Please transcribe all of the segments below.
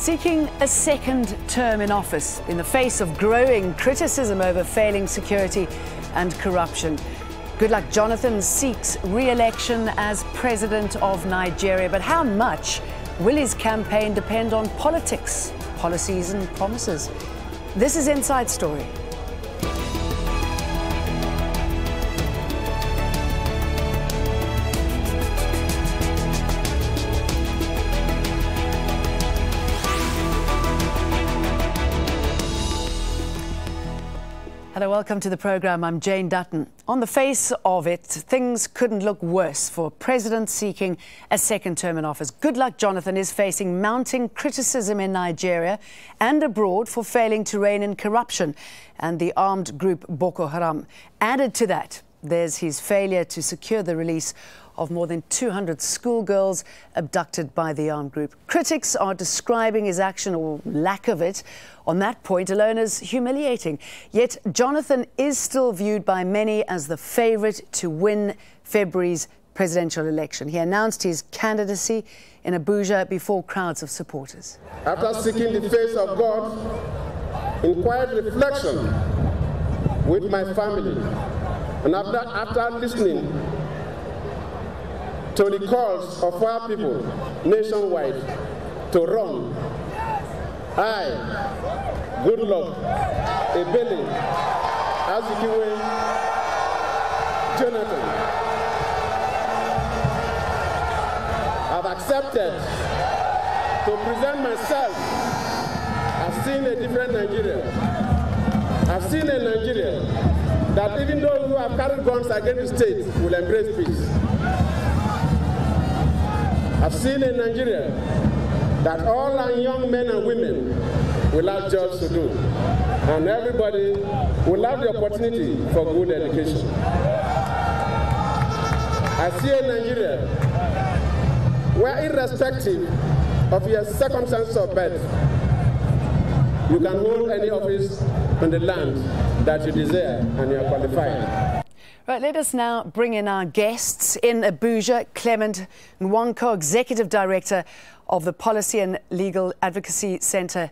Seeking a second term in office in the face of growing criticism over failing security and corruption. Goodluck Jonathan seeks re-election as president of Nigeria. But how much will his campaign depend on politics, policies and promises? This is Inside Story. Hello, welcome to the programme. I'm Jane Dutton. On the face of it, things couldn't look worse for a president seeking a second term in office. Goodluck Jonathan is facing mounting criticism in Nigeria and abroad for failing to rein in corruption and the armed group Boko Haram. Added to that, there's his failure to secure the release of more than 200 schoolgirls abducted by the armed group. Critics are describing his action, or lack of it, on that point alone as humiliating. Yet Jonathan is still viewed by many as the favourite to win February's presidential election. He announced his candidacy in Abuja before crowds of supporters. After seeking the face of God in quiet reflection with my family, and after listening to the calls of our people nationwide to run, I, Goodluck Jonathan, have accepted to present myself. I've seen a different Nigeria. I've seen a Nigeria that even those who have carried guns against the state will embrace peace. I've seen in Nigeria that all our young men and women will have jobs to do, and everybody will have the opportunity for good education. I see a Nigeria where, irrespective of your circumstances of birth, you can hold any office on the land that you desire and you are qualified. Right, let us now bring in our guests. In Abuja, Clement Nwanko, Executive Director of the Policy and Legal Advocacy Center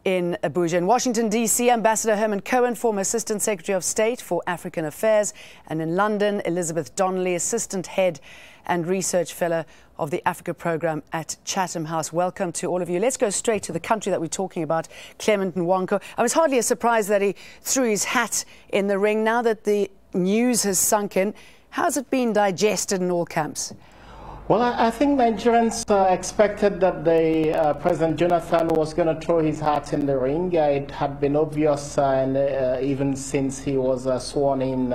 in Abuja. In Washington, D.C., Ambassador Herman Cohen, former Assistant Secretary of State for African Affairs. And in London, Elizabeth Donnelly, Assistant Head and Research Fellow of the Africa Programme at Chatham House. Welcome to all of you. Let's go straight to the country that we're talking about, Clement Nwanko. I was hardly a surprise that he threw his hat in the ring. Now that the news has sunk in, how's it been digested in all camps? Well, I think Nigerians expected that the President Jonathan was going to throw his hat in the ring. It had been obvious, and even since he was sworn in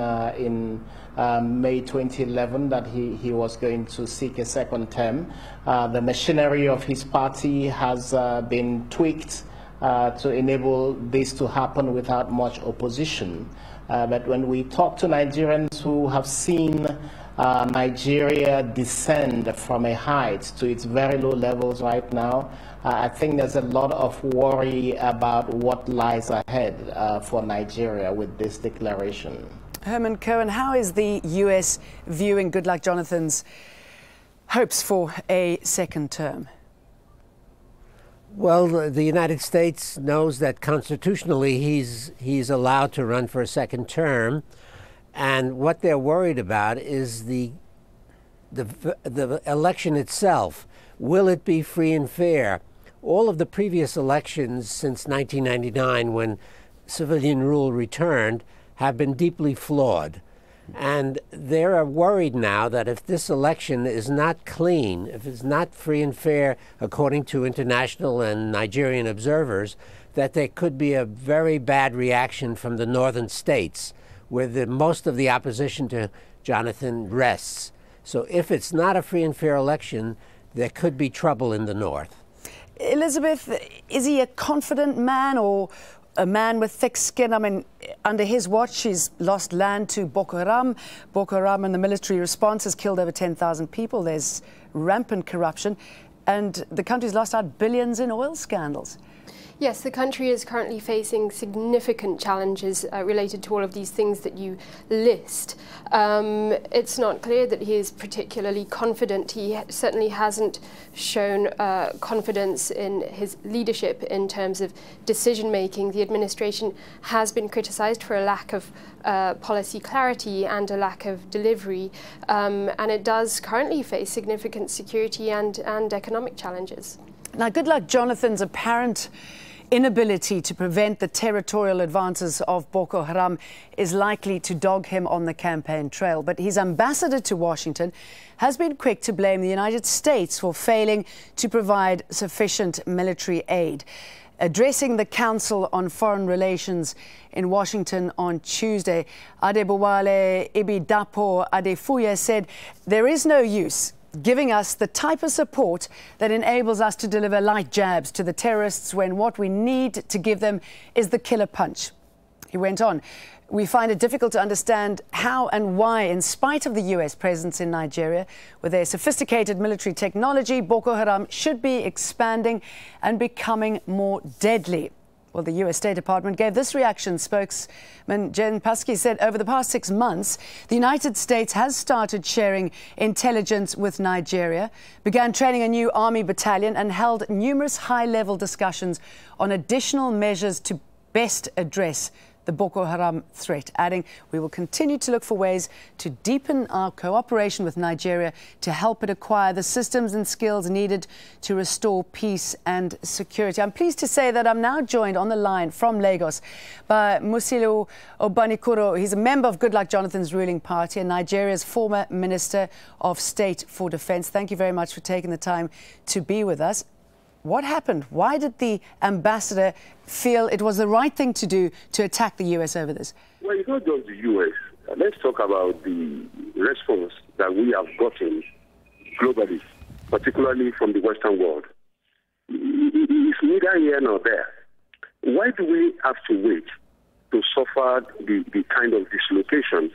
May 2011, that he was going to seek a second term. The machinery of his party has been tweaked to enable this to happen without much opposition. But when we talk to Nigerians who have seen Nigeria descend from a height to its very low levels right now, I think there's a lot of worry about what lies ahead for Nigeria with this declaration. Herman Cohen, how is the US viewing Goodluck Jonathan's hopes for a second term? Well, the United States knows that constitutionally he's allowed to run for a second term, and what they're worried about is the election itself. Will it be free and fair? All of the previous elections since 1999, when civilian rule returned, have been deeply flawed. And they're worried now that if this election is not clean, if it's not free and fair according to international and Nigerian observers, that there could be a very bad reaction from the northern states, where most of the opposition to Jonathan rests. So if it's not a free and fair election, there could be trouble in the north. Elizabeth, is he a confident man or a man with thick skin? I mean, under his watch, he's lost land to Boko Haram. Boko Haram and the military response has killed over 10,000 people. There's rampant corruption, and the country's lost out billions in oil scandals. Yes, the country is currently facing significant challenges related to all of these things that you list. It's not clear that he is particularly confident. He certainly hasn't shown confidence in his leadership in terms of decision-making. The administration has been criticised for a lack of policy clarity and a lack of delivery, and it does currently face significant security and economic challenges. Now, Goodluck Jonathan's apparent inability to prevent the territorial advances of Boko Haram is likely to dog him on the campaign trail. But his ambassador to Washington has been quick to blame the United States for failing to provide sufficient military aid. Addressing the Council on Foreign Relations in Washington on Tuesday, Adebowale Ibidapo Adefuye said there is no use giving us the type of support that enables us to deliver light jabs to the terrorists when what we need to give them is the killer punch. He went on, we find it difficult to understand how and why, in spite of the US presence in Nigeria, with their sophisticated military technology, Boko Haram should be expanding and becoming more deadly. Well, the US State Department gave this reaction. Spokesman Jen Psaki said over the past 6 months, the United States has started sharing intelligence with Nigeria, began training a new army battalion, and held numerous high-level discussions on additional measures to best address the Boko Haram threat, adding, we will continue to look for ways to deepen our cooperation with Nigeria to help it acquire the systems and skills needed to restore peace and security. I'm pleased to say that I'm now joined on the line from Lagos by MUSILIU OBANIKORO. He's a member of Goodluck Jonathan's ruling party and Nigeria's former Minister of State for Defense. Thank you very much for taking the time to be with us. What happened? Why did the ambassador feel it was the right thing to do to attack the US over this? Well, it's not just the US. Let's talk about the response that we have gotten globally, particularly from the Western world. It's neither here nor there. Why do we have to wait to suffer the kind of dislocations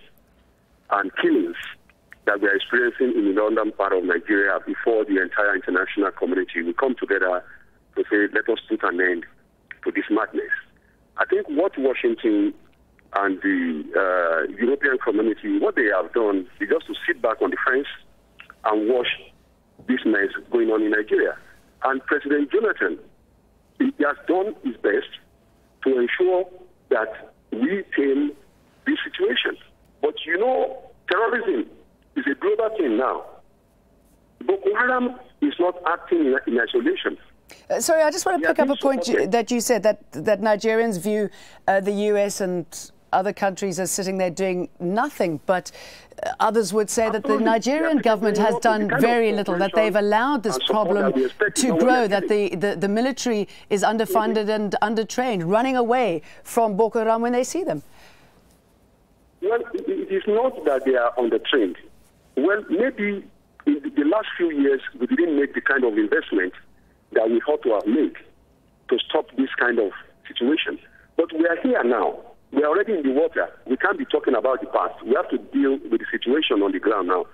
and killings that we are experiencing in the northern part of Nigeria before the entire international community will come together to say, let us put an end to this madness? I think what Washington and the European community, what they have done is just to sit back on the fence and watch this mess going on in Nigeria. And President Jonathan, he has done his best to ensure that we tame this situation. But you know, terrorism is a global thing now. Boko Haram is not acting in isolation. Sorry, I just want to pick up a point that you said, that Nigerians view the US and other countries as sitting there doing nothing, but others would say that the Nigerian government has done very little, that they've allowed this problem to grow, that the military is underfunded and undertrained, running away from Boko Haram when they see them. Well, it is not that they are undertrained. Well, maybe in the last few years, we didn't make the kind of investment that we ought to have made to stop this kind of situation. But we are here now. We are already in the water. We can't be talking about the past. We have to deal with the situation on the ground now.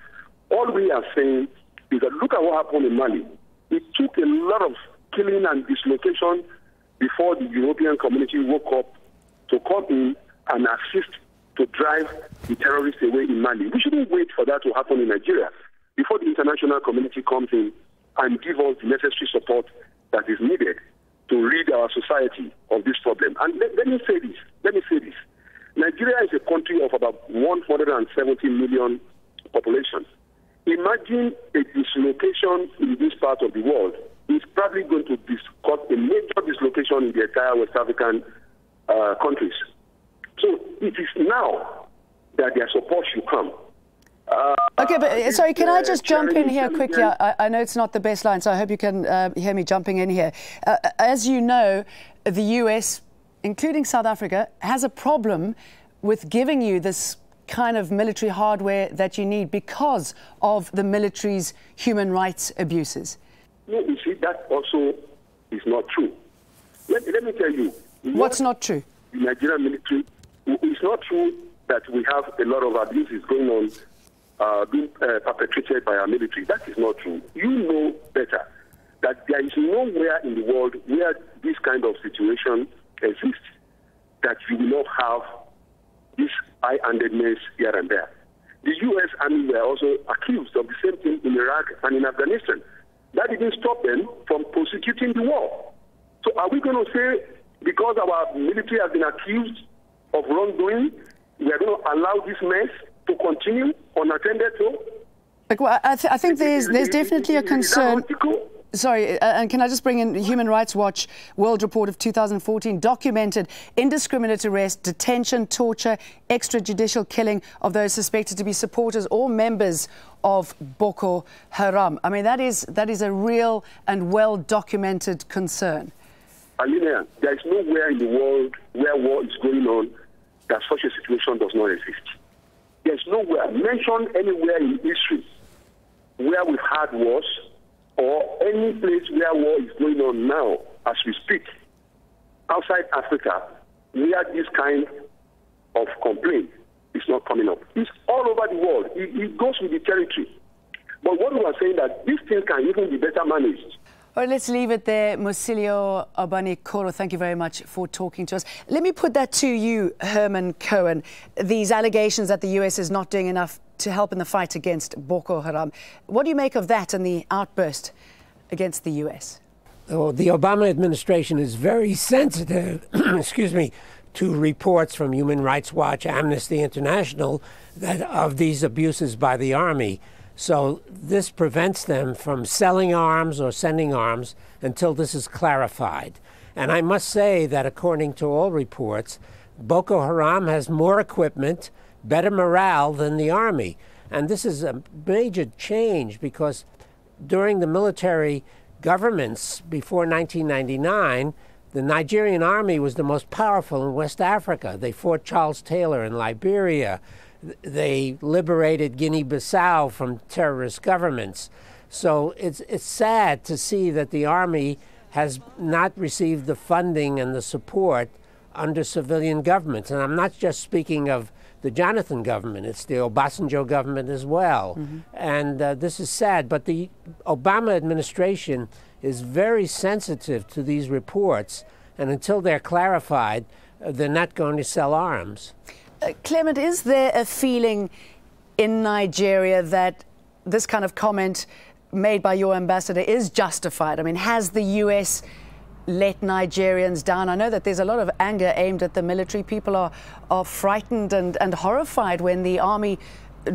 All we are saying is that look at what happened in Mali. It took a lot of killing and dislocation before the European community woke up to come in and assist to drive the terrorists away in Mali. We shouldn't wait for that to happen in Nigeria before the international community comes in and give us the necessary support that is needed to rid our society of this problem. And let me say this. Nigeria is a country of about 170 million population. Imagine a dislocation in this part of the world. It's probably going to cause a major dislocation in the entire West African countries. So it is now that their support should come. Okay, but sorry, can I just jump in here quickly? I know it's not the best line, so I hope you can hear me jumping in here. As you know, the US, including South Africa, has a problem with giving you this kind of military hardware that you need because of the military's human rights abuses. No, you see, that also is not true. Let me tell you. What's not true? The Nigerian military, it's not true that we have a lot of abuses going on being perpetrated by our military. That is not true. You know better that there is nowhere in the world where this kind of situation heavy-handedness here and there. The U.S. Army were also accused of the same thing in Iraq and in Afghanistan. That didn't stop them from prosecuting the war. So are we going to say, because our military has been accused of wrongdoing, we are going to allow this mess to continue unattended to? Like, well, I think there's definitely a concern. Sorry, and can I just bring in Human Rights Watch World Report of 2014 documented indiscriminate arrest, detention, torture, extrajudicial killing of those suspected to be supporters or members of Boko Haram. I mean, that is a real and well-documented concern. Alina, there is nowhere in the world where war is going on that such a situation does not exist. There's nowhere, mention anywhere in history where we've had wars, or any place where war is going on now, as we speak, outside Africa, where this kind of complaint is not coming up. It's all over the world. It goes with the territory. But what we are saying that these things can even be better managed. All right, let's leave it there. MUSILIU OBANIKORO, thank you very much for talking to us. Let me put that to you, Herman Cohen. These allegations that the US is not doing enough to help in the fight against Boko Haram. What do you make of that and the outburst against the US? Oh, the Obama administration is very sensitive, excuse me, to reports from Human Rights Watch, Amnesty International, that of these abuses by the Army. So this prevents them from selling arms or sending arms until this is clarified. And I must say that according to all reports, Boko Haram has more equipment, better morale than the Army. And this is a major change because during the military governments before 1999, the Nigerian army was the most powerful in West Africa. They fought Charles Taylor in Liberia. They liberated Guinea-Bissau from terrorist governments. So it's sad to see that the Army has not received the funding and the support under civilian governments. And I'm not just speaking of the Jonathan government, it's the Obasanjo government as well. Mm-hmm. And this is sad, but the Obama administration is very sensitive to these reports, and until they're clarified, they're not going to sell arms. Clement, is there a feeling in Nigeria that this kind of comment made by your ambassador is justified? I mean, has the US let Nigerians down? I know that there's a lot of anger aimed at the military. People are frightened and horrified when the army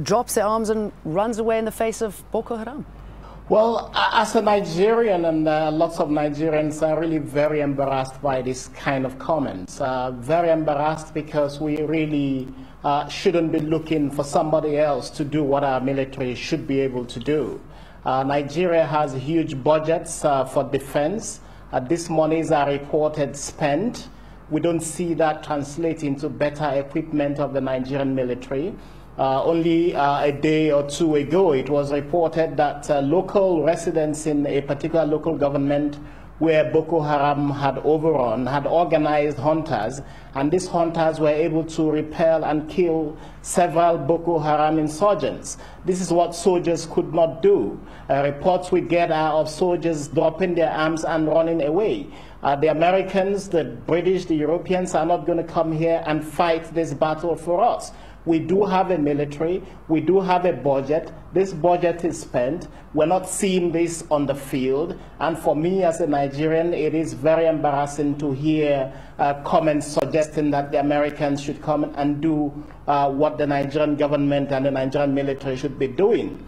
drops their arms and runs away in the face of Boko Haram. Well, as a Nigerian, and lots of Nigerians are really very embarrassed by this kind of comments. Very embarrassed because we really shouldn't be looking for somebody else to do what our military should be able to do. Nigeria has huge budgets for defense. These monies are reported spent. We don't see that translate into better equipment of the Nigerian military. Only a day or two ago, it was reported that local residents in a particular local government where Boko Haram had overrun had organized hunters, and these hunters were able to repel and kill several Boko Haram insurgents. This is what soldiers could not do. Reports we get are of soldiers dropping their arms and running away. The Americans, the British, the Europeans are not going to come here and fight this battle for us. We do have a military, we do have a budget, this budget is spent, we're not seeing this on the field, and for me as a Nigerian, it is very embarrassing to hear comments suggesting that the Americans should come and do what the Nigerian government and the Nigerian military should be doing.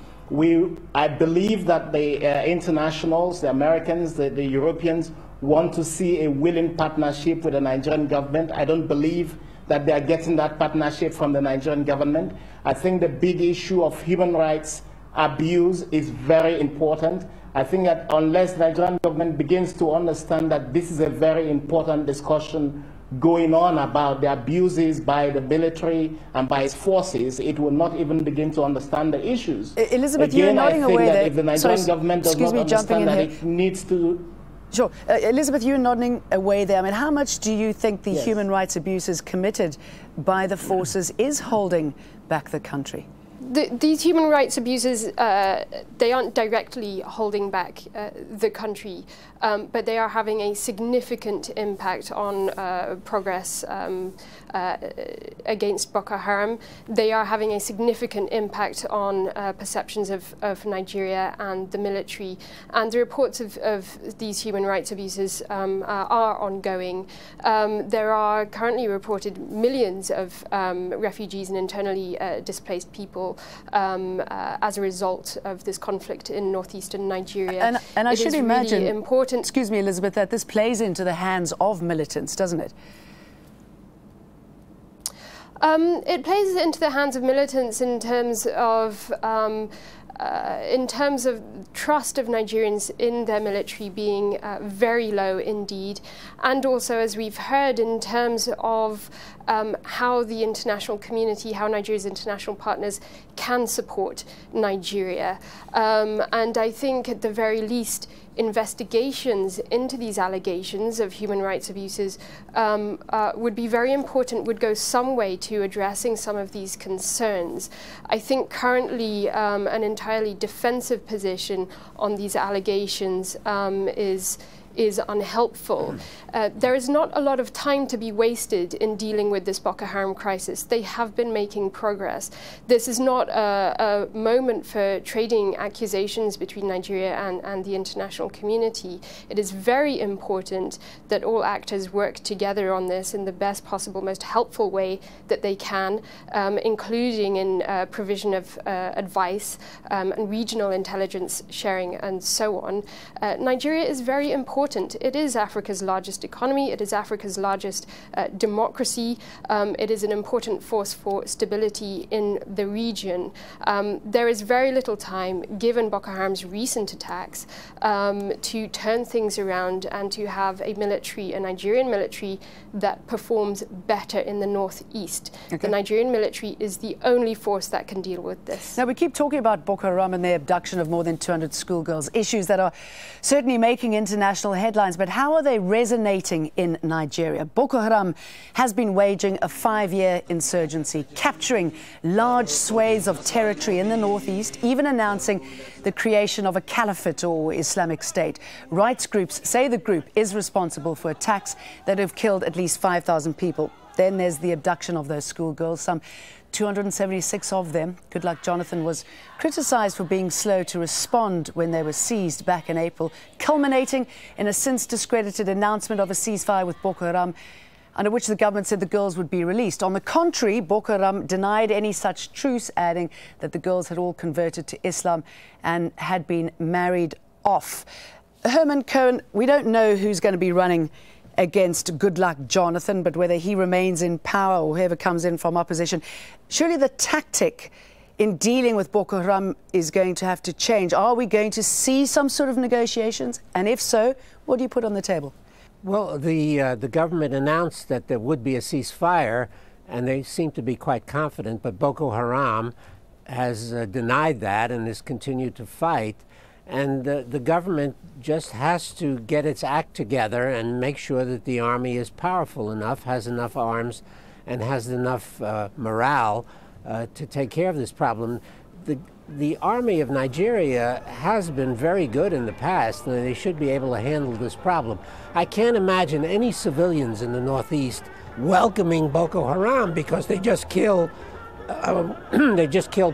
I believe that the internationals, the Americans, the Europeans want to see a willing partnership with the Nigerian government. I don't believe that they are getting that partnership from the Nigerian government. I think the big issue of human rights abuse is very important. I think that unless the Nigerian government begins to understand that this is a very important discussion going on about the abuses by the military and by its forces, it will not even begin to understand the issues. Elizabeth, you're nodding away there. If the Nigerian government does not understand that it needs to... Sure. Elizabeth, you're nodding away there. I mean, how much do you think the human rights abuses committed by the forces is holding back the country? These human rights abuses, they aren't directly holding back the country, but they are having a significant impact on progress against Boko Haram. They are having a significant impact on perceptions of Nigeria and the military. And the reports of these human rights abuses are ongoing. There are currently reported millions of refugees and internally displaced people as a result of this conflict in northeastern Nigeria. And I should imagine, really important. Excuse me, Elizabeth, that this plays into the hands of militants, doesn't it? It plays into the hands of militants in terms of trust of Nigerians in their military being very low indeed, and also, as we've heard, in terms of how the international community, how Nigeria's international partners can support Nigeria. And I think at the very least, investigations into these allegations of human rights abuses would be very important, would go some way to addressing some of these concerns. I think currently an entirely defensive position on these allegations is unhelpful. There is not a lot of time to be wasted in dealing with this Boko Haram crisis. They have been making progress. This is not a moment for trading accusations between Nigeria and the international community. It is very important that all actors work together on this in the best possible, most helpful way that they can, including in provision of advice and regional intelligence sharing and so on. Nigeria is very important. It is Africa's largest economy. It is Africa's largest democracy. It is an important force for stability in the region. There is very little time, given Boko Haram's recent attacks, to turn things around and to have a military, a Nigerian military, that performs better in the northeast. Okay. The Nigerian military is the only force that can deal with this. Now, we keep talking about Boko Haram and their abduction of more than 200 schoolgirls, issues that are certainly making international headlines, but how are they resonating in Nigeria? Boko Haram has been waging a 5-year insurgency, capturing large swathes of territory in the northeast, even announcing the creation of a caliphate or Islamic State. Rights groups say the group is responsible for attacks that have killed at least 5,000 people. Then there's the abduction of those schoolgirls, some 276 of them. Goodluck Jonathan was criticised for being slow to respond when they were seized back in April, culminating in a since discredited announcement of a ceasefire with Boko Haram, under which the government said the girls would be released. On the contrary, Boko Haram denied any such truce, adding that the girls had all converted to Islam and had been married off. Herman Cohen, we don't know who's going to be running against Goodluck Jonathan, but whether he remains in power or whoever comes in from opposition, surely the tactic in dealing with Boko Haram is going to have to change. Are we going to see some sort of negotiations? And if so, what do you put on the table? Well, the government announced that there would be a ceasefire, and they seem to be quite confident, but Boko Haram has denied that and has continued to fight. And the government just has to get its act together and make sure that the army is powerful enough, has enough arms, and has enough morale to take care of this problem. The army of Nigeria has been very good in the past, and they should be able to handle this problem. I can't imagine any civilians in the northeast welcoming Boko Haram because they just kill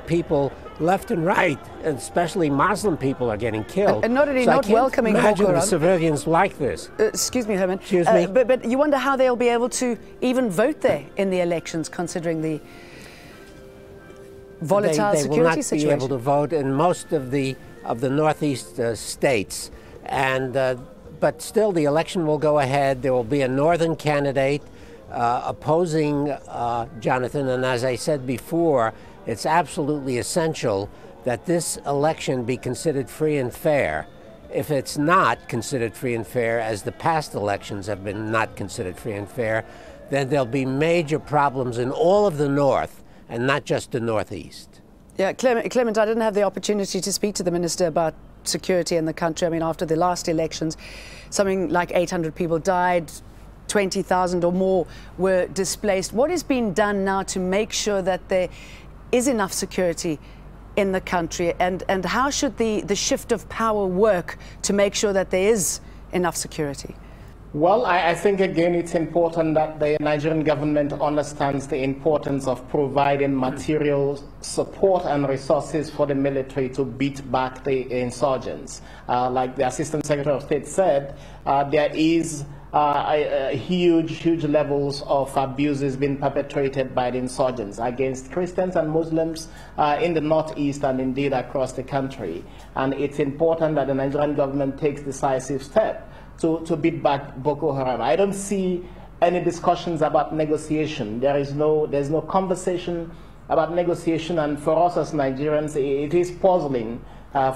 people left and right, and especially Muslim people are getting killed. And not only not welcoming Boko Haram. Imagine the civilians like this. Excuse me, Herman. Excuse me. But you wonder how they'll be able to even vote there in the elections, considering the volatile security situation. They will not be able to vote in most of the northeast states, and but still the election will go ahead. There will be a northern candidate opposing Jonathan, and as I said before, it's absolutely essential that this election be considered free and fair. If it's not considered free and fair, as the past elections have been not considered free and fair, then there'll be major problems in all of the north, and not just the northeast. Yeah, Clement, I didn't have the opportunity to speak to the minister about security in the country. I mean, after the last elections, something like 800 people died, 20,000 or more were displaced. What is being done now to make sure that there is enough security in the country, and how should the shift of power work to make sure that there is enough security? Well, I think, again, it's important that the Nigerian government understands the importance of providing material support and resources for the military to beat back the insurgents. Like the Assistant Secretary of State said, there is huge levels of abuses being perpetrated by the insurgents against Christians and Muslims in the Northeast and indeed across the country. And it's important that the Nigerian government takes decisive steps to beat back Boko Haram. I don't see any discussions about negotiation. There's no conversation about negotiation, and for us as Nigerians, it is puzzling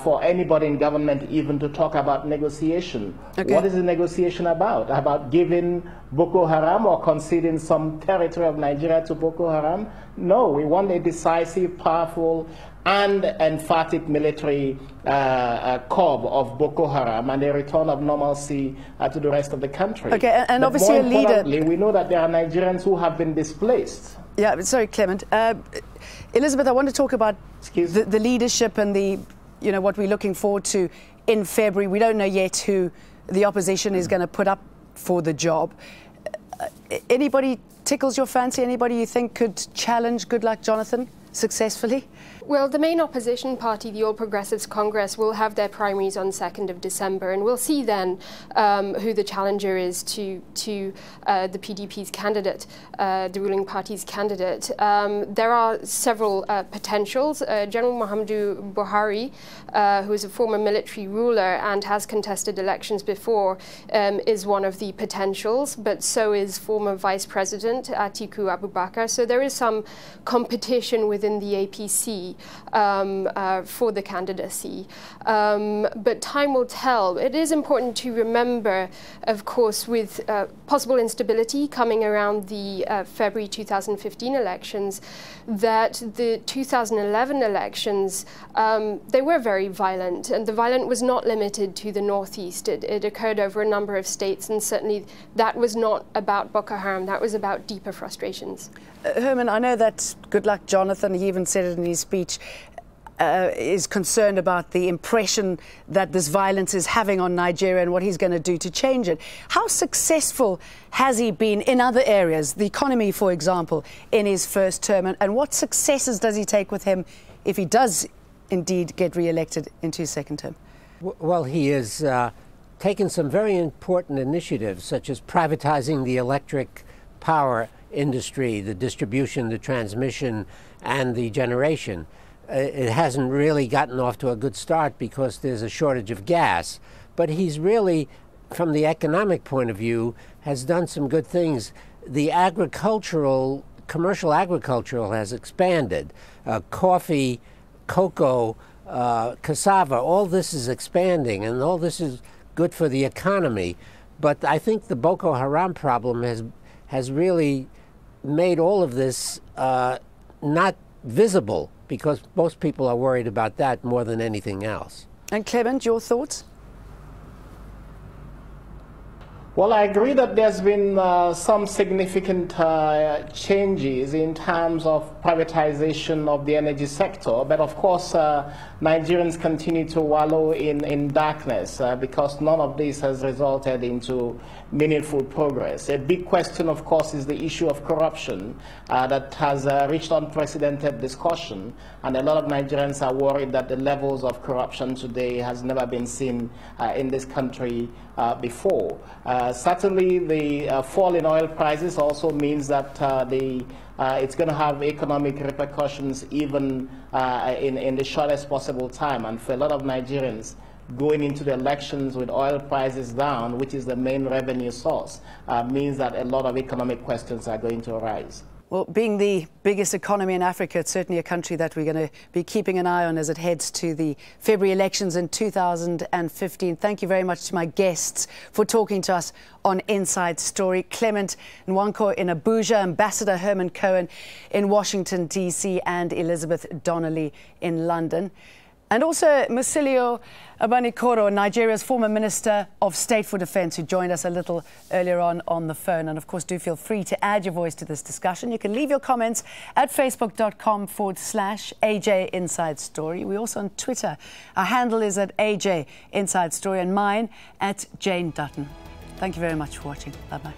for anybody in government even to talk about negotiation. Okay. What is the negotiation about? About giving Boko Haram or conceding some territory of Nigeria to Boko Haram? No, we want a decisive, powerful, and emphatic military curb of Boko Haram and a return of normalcy to the rest of the country. Okay, and but obviously more importantly, we know that there are Nigerians who have been displaced. Yeah, sorry, Clement. Elizabeth, I want to talk about the leadership and what we're looking forward to in February. We don't know yet who the opposition is going to put up for the job. Anybody tickles your fancy? Anybody you think could challenge Goodluck Jonathan successfully? Well, the main opposition party, the All Progressives Congress, will have their primaries on 2nd of December, and we'll see then who the challenger is to the PDP's candidate, the ruling party's candidate. There are several potentials. General Muhammadu Buhari, who is a former military ruler and has contested elections before, is one of the potentials, but so is former Vice President Atiku Abubakar. So there is some competition within the APC for the candidacy. But time will tell. It is important to remember, of course, with possible instability coming around the February 2015 elections, that the 2011 elections, they were very violent, and the violence was not limited to the Northeast. It occurred over a number of states, and certainly that was not about Boko Haram. That was about deeper frustrations. Herman, I know that Goodluck Jonathan, he even said it in his speech, is concerned about the impression that this violence is having on Nigeria and what he's going to do to change it. How successful has he been in other areas, the economy, for example, in his first term? And what successes does he take with him if he does indeed get re-elected into his second term? Well, he has taken some very important initiatives, such as privatizing the electric power industry, the distribution, the transmission, and the generation. It hasn't really gotten off to a good start because there's a shortage of gas. But he's really, from the economic point of view, has done some good things. The commercial agricultural has expanded. Coffee, cocoa, cassava, all this is expanding, and all this is good for the economy. But I think the Boko Haram problem has really made all of this not visible, because most people are worried about that more than anything else. And Clement, your thoughts? Well, I agree that there's been some significant changes in terms of privatization of the energy sector, but of course Nigerians continue to wallow in darkness because none of this has resulted into meaningful progress. A big question, of course, is the issue of corruption that has reached unprecedented discussion, and a lot of Nigerians are worried that the levels of corruption today has never been seen in this country before. Certainly, the fall in oil prices also means that it's going to have economic repercussions even in the shortest possible time. And for a lot of Nigerians, going into the elections with oil prices down, which is the main revenue source, means that a lot of economic questions are going to arise. Well, being the biggest economy in Africa, it's certainly a country that we're going to be keeping an eye on as it heads to the February elections in 2015. Thank you very much to my guests for talking to us on Inside Story. Clement Nwankwo in Abuja, Ambassador Herman Cohen in Washington, D.C., and Elizabeth Donnelly in London. And also MUSILIU OBANIKORO, Nigeria's former Minister of State for Defence, who joined us a little earlier on the phone. And of course, do feel free to add your voice to this discussion. You can leave your comments at facebook.com/AJ Inside Story. We're also on Twitter. Our handle is at AJ Inside Story and mine at Jane Dutton. Thank you very much for watching. Bye-bye.